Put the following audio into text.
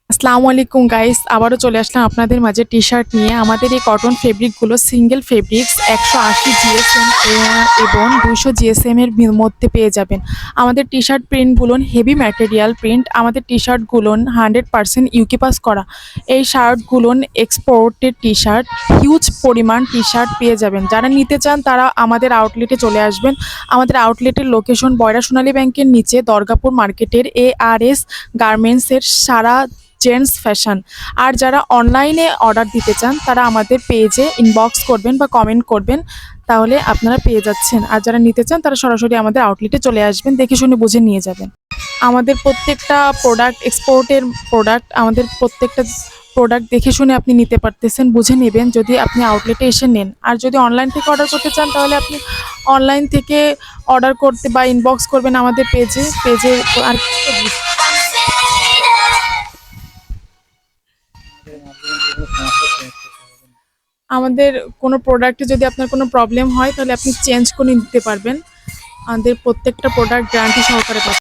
আসসালামু আলাইকুম গাইস, আবারও চলে আসলাম আপনাদের মাঝে টি শার্ট নিয়ে। আমাদের এই কটন ফেব্রিকগুলো সিঙ্গেল ফেব্রিক্স 180 জিএসএম এবং 200 জিএসএম এর মধ্যে পেয়ে যাবেন। আমাদের টি শার্ট প্রিন্টগুলো হেভি ম্যাটেরিয়াল প্রিন্ট। আমাদের টি শার্টগুলো 100% ইউকে পাস করা। এই শার্টগুলো এক্সপোর্টেড টি শার্ট, হিউজ পরিমাণ টি শার্ট পেয়ে যাবেন। যারা নিতে চান তারা আমাদের আউটলেটে চলে আসবেন। আমাদের আউটলেটের লোকেশন বয়রা সোনালী ব্যাংকের নিচে দরগাপুর মার্কেটের ARS গার্মেন্টসের সারা জেন্টস ফ্যাশন। আর যারা অনলাইনে অর্ডার দিতে চান তারা আমাদের পেজে ইনবক্স করবেন বা কমেন্ট করবেন, তাহলে আপনারা পেয়ে যাচ্ছেন। আর যারা নিতে চান তারা সরাসরি আমাদের আউটলেটে চলে আসবেন, দেখে শুনে বুঝে নিয়ে যাবেন। আমাদের প্রত্যেকটা প্রোডাক্ট এক্সপোর্টের প্রোডাক্ট। আমাদের প্রত্যেকটা প্রোডাক্ট দেখে শুনে আপনি নিতে পারতেছেন, বুঝে নেবেন যদি আপনি আউটলেটে এসে নেন। আর যদি অনলাইন থেকে অর্ডার করতে চান তাহলে আপনি অনলাইন থেকে অর্ডার করতে বা ইনবক্স করবেন আমাদের পেজে। আর আমাদের কোনো প্রোডাক্টে যদি আপনার কোনো প্রবলেম হয় তাহলে আপনি চেঞ্জ করে নিতে পারবেন। আমাদের প্রত্যেকটা প্রোডাক্ট গ্যারান্টি সহকারে পাবেন।